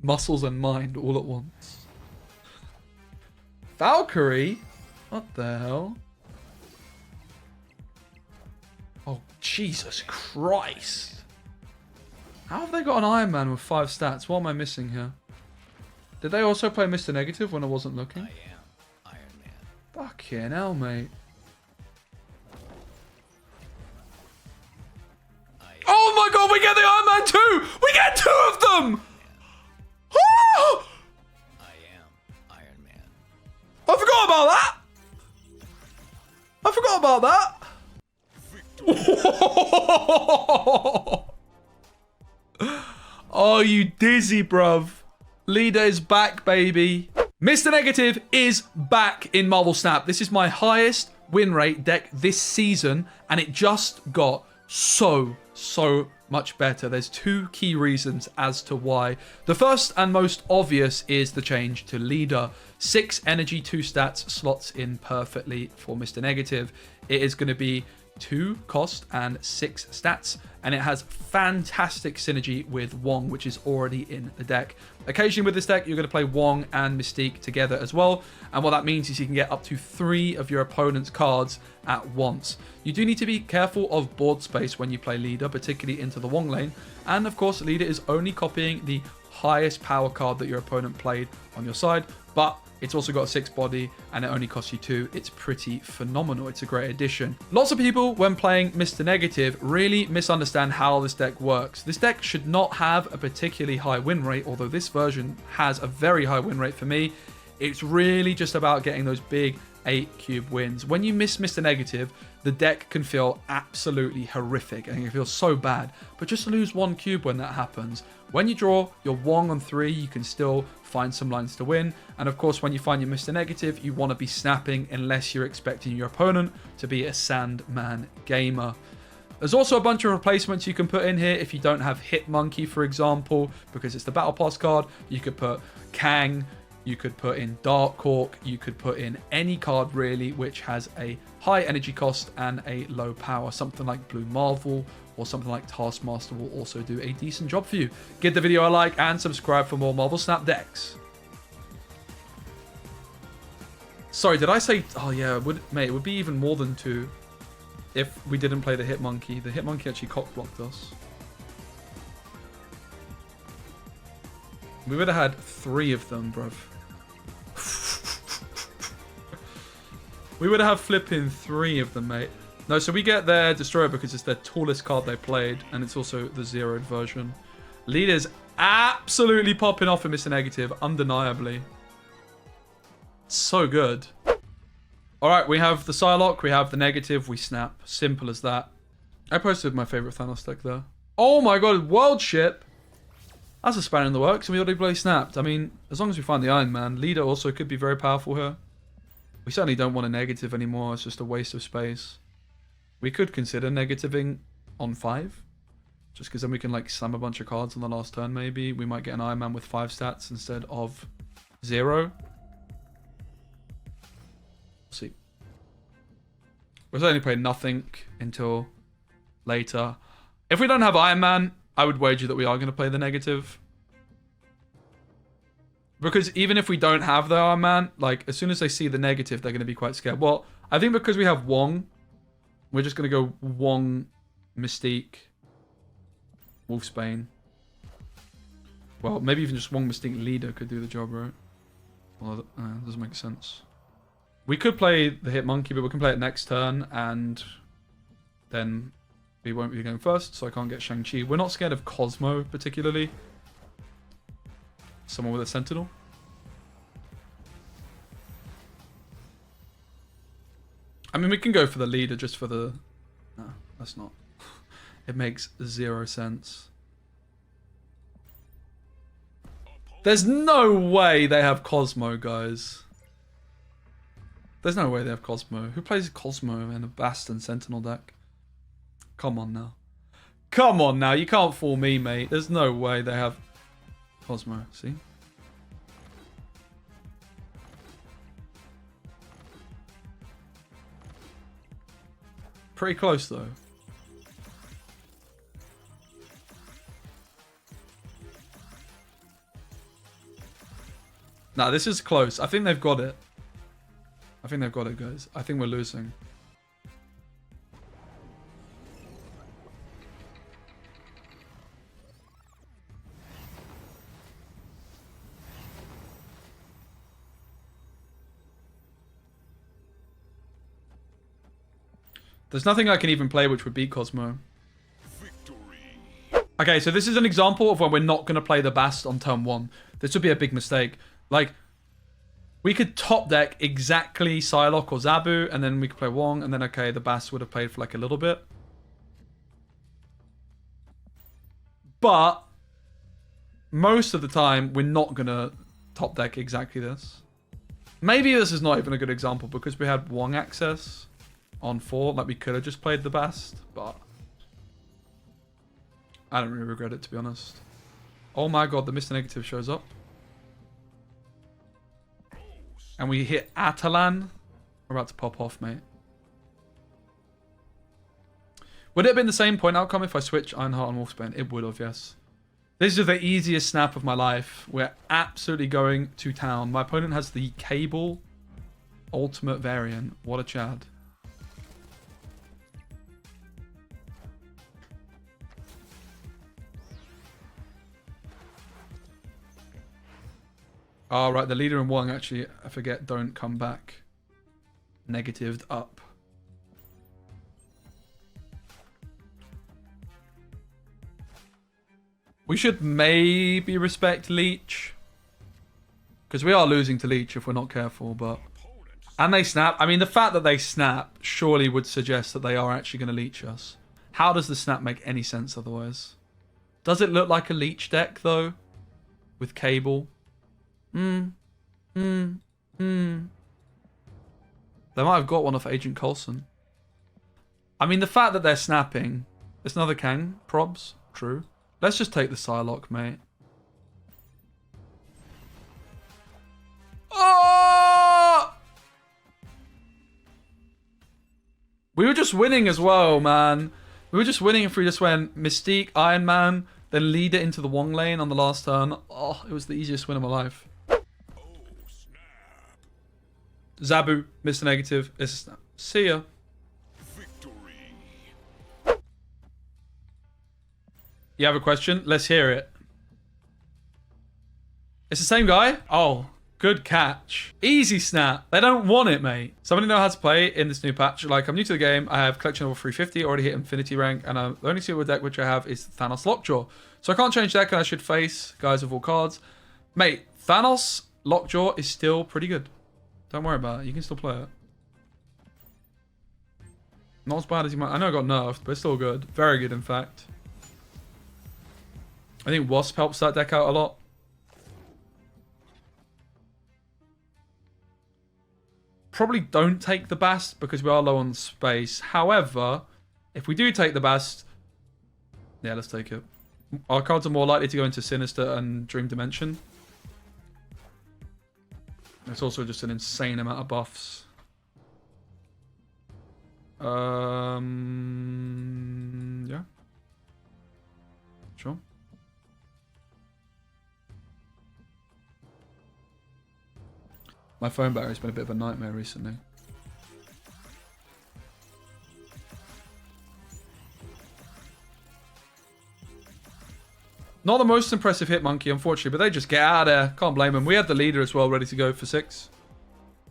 muscles and mind all at once. Valkyrie? What the hell? Oh, Jesus Christ. How have they got an Iron Man with 5 stats? What am I missing here? Did they also play Mr. Negative when I wasn't looking? I am Iron Man. Fucking hell, mate. Oh my god, we get the Iron Man 2! We get 2 of them! Oh! I am Iron Man. I forgot about that! I forgot about that! Oh, you dizzy, bruv. Leader is back, baby. Mr. Negative is back in Marvel Snap. This is my highest win rate deck this season, and it just got so much better. There's 2 key reasons as to why. The first and most obvious is the change to leader. 6 energy, 2 stats slots in perfectly for Mr. Negative. It is going to be 2 cost and 6 stats, and it has fantastic synergy with Wong, which is already in the deck. Occasionally with this deck, you're going to play Wong and Mystique together as well, and what that means is you can get up to 3 of your opponent's cards at once. You do need to be careful of board space when you play leader, particularly into the Wong lane, and of course leader is only copying the highest power card that your opponent played on your side, but it's also got a 6 body and it only costs you 2. It's pretty phenomenal. It's a great addition. Lots of people, when playing Mr. Negative, really misunderstand how this deck works. This deck should not have a particularly high win rate, although this version has a very high win rate for me. It's really just about getting those big 8 cube wins. When you miss Mr. Negative, the deck can feel absolutely horrific and it feels so bad, but just lose 1 cube when that happens. When you draw your Wong on 3, you can still find some lines to win. And of course, when you find your Mr. Negative, you want to be snapping unless you're expecting your opponent to be a Sandman gamer. There's also a bunch of replacements you can put in here if you don't have Hit Monkey, for example, because it's the Battle Pass card. You could put Kang, you could put in Dark Hawk, you could put in any card really which has a high energy cost and a low power. Something like Blue Marvel or something like Taskmaster will also do a decent job for you. Give the video a like and subscribe for more Marvel Snap decks. Sorry, did I say... Oh yeah, it would be even more than 2 if we didn't play the Hit Monkey. The Hit Monkey actually cock blocked us. We would have had 3 of them, bruv. We would have flipping 3 of them, mate. No, so we get their Destroyer because it's their tallest card they played, and it's also the zeroed version. Leader's absolutely popping off in Mr. Negative, undeniably. So good. Alright, we have the Psylocke, we have the Negative, we snap. Simple as that. I posted my favorite Thanos deck there. Oh my god, World Ship! That's a spanner in the works, and we already play snapped. I mean, as long as we find the Iron Man, leader also could be very powerful here. We certainly don't want a Negative anymore, it's just a waste of space. We could consider negativing on 5. Just because then we can like slam a bunch of cards on the last turn maybe. We might get an Iron Man with 5 stats instead of 0. We'll see. We'll certainly play nothing until later. If we don't have Iron Man, I would wager that we are going to play the Negative. Because even if we don't have the Iron Man, like as soon as they see the Negative, they're going to be quite scared. Well, I think because we have Wong, we're just going to go Wong, Mystique, Wolfsbane. Well, maybe even just Wong, Mystique, Leader could do the job, right? Well, that doesn't make sense. We could play the Hit Monkey, but we can play it next turn, and then we won't be going first, so I can't get Shang-Chi. We're not scared of Cosmo, particularly. Someone with a Sentinel. I mean, we can go for the leader just for the... No, that's not. It makes 0 sense. There's no way they have Cosmo, guys. There's no way they have Cosmo. Who plays Cosmo in a Bast and Sentinel deck? Come on now. Come on now. You can't fool me, mate. There's no way they have Cosmo. See? Pretty close, though. Nah, this is close. I think they've got it. I think they've got it, guys. I think we're losing. There's nothing I can even play which would beat Cosmo. Victory. Okay, so this is an example of when we're not going to play the Bast on turn 1. This would be a big mistake. Like, we could top deck exactly Psylocke or Zabu, and then we could play Wong, and then, okay, the Bast would have played for like a little bit. But most of the time, we're not going to top deck exactly this. Maybe this is not even a good example because we had Wong access on 4. Like, we could have just played the Bast, but I don't really regret it, to be honest. Oh my god, the Mr. Negative shows up. And we hit Atalan. We're about to pop off, mate. Would it have been the same point outcome if I switched Ironheart and Wolfsbane? It would have, yes. This is the easiest snap of my life. We're absolutely going to town. My opponent has the Cable Ultimate variant. What a Chad. Oh, right, the leader and Wong actually, I forget, don't come back. Negatived up. We should maybe respect Leech. Because we are losing to Leech if we're not careful, but... And they snap. I mean, the fact that they snap surely would suggest that they are actually going to Leech us. How does the snap make any sense otherwise? Does it look like a Leech deck, though? With Cable? They might have got one off Agent Coulson. I mean, the fact that they're snapping. There's another Kang. Probs. True. Let's just take the Psylocke, mate. Oh! We were just winning as well, man. We were just winning if we just went Mystique, Iron Man, then lead it into the Wong lane on the last turn. Oh, it was the easiest win of my life. Zabu, Mr. Negative, it's a snap. See ya. Victory. You have a question? Let's hear it. It's the same guy? Oh, good catch. Easy snap. They don't want it, mate. Somebody know how to play in this new patch. Like, I'm new to the game. I have collection level 350, already hit infinity rank, and the only single deck which I have is Thanos Lockjaw. So I can't change deck, and I should face guys with all cards. Mate, Thanos Lockjaw is still pretty good. Don't worry about it. You can still play it. Not as bad as you might. I know I got nerfed, but it's still good. Very good, in fact. I think Wasp helps that deck out a lot. Probably don't take the Bast because we are low on space. However, if we do take the Bast, yeah, let's take it. Our cards are more likely to go into Sinister and Dream Dimension. It's also just an insane amount of buffs. Yeah. Sure. My phone battery's been a bit of a nightmare recently. Not the most impressive hit monkey, unfortunately, but they just get out of there. Can't blame them. We had the leader as well, ready to go for 6.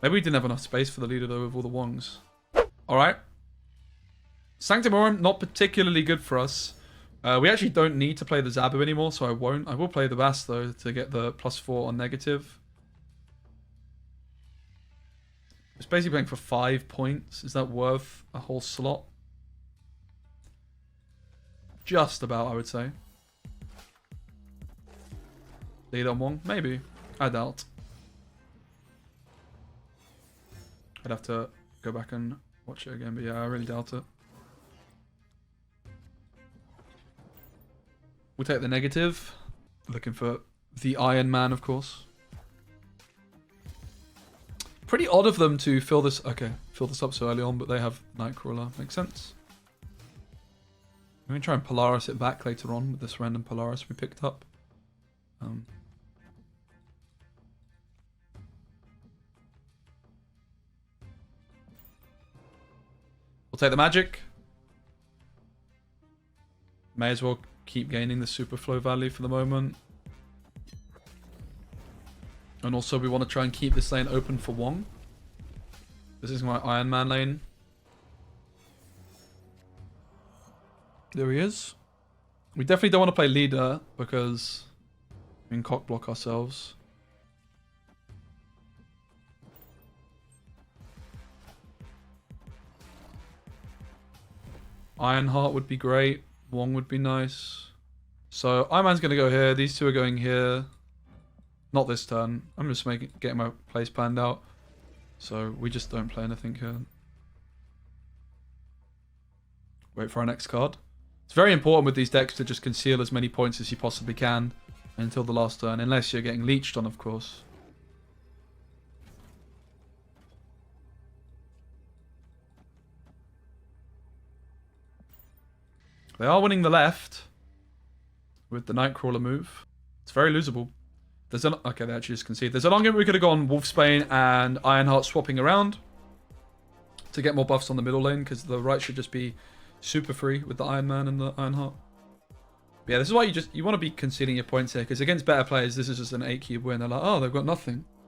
Maybe we didn't have enough space for the leader, though, with all the Wongs. Alright. Sanctimorum, not particularly good for us. We actually don't need to play the Zabu anymore, so I won't. I will play the Bast, though, to get the +4 on negative. It's basically playing for 5 points. Is that worth a whole slot? Just about, I would say. Lead on Wong? Maybe. I doubt. I'd have to go back and watch it again, but yeah, I really doubt it. We'll take the negative. Looking for the Iron Man, of course. Pretty odd of them to fill this... Okay, fill this up so early on, but they have Nightcrawler. Makes sense. I'm going to try and Polaris it back later on with this random Polaris we picked up. We'll take the Magik. May as well keep gaining the super flow value for the moment. And also we want to try and keep this lane open for Wong. This is my Iron Man lane. There he is. We definitely don't want to play leader because we can cock block ourselves. Ironheart would be great. Wong would be nice. So Iron Man's going to go here. These two are going here. Not this turn. I'm just getting my plays planned out. So we just don't play anything here. Wait for our next card. It's very important with these decks to just conceal as many points as you possibly can until the last turn. Unless you're getting leeched on, of course. They are winning the left with the Nightcrawler move. It's very losable. There's an okay, they actually just concede. There's an argument we could have gone Wolfsbane and Ironheart swapping around to get more buffs on the middle lane because the right should just be super free with the Iron Man and the Ironheart. But yeah, this is why you want to be conceding your points here because against better players, this is just an 8 cube win. They're like, oh, they've got nothing.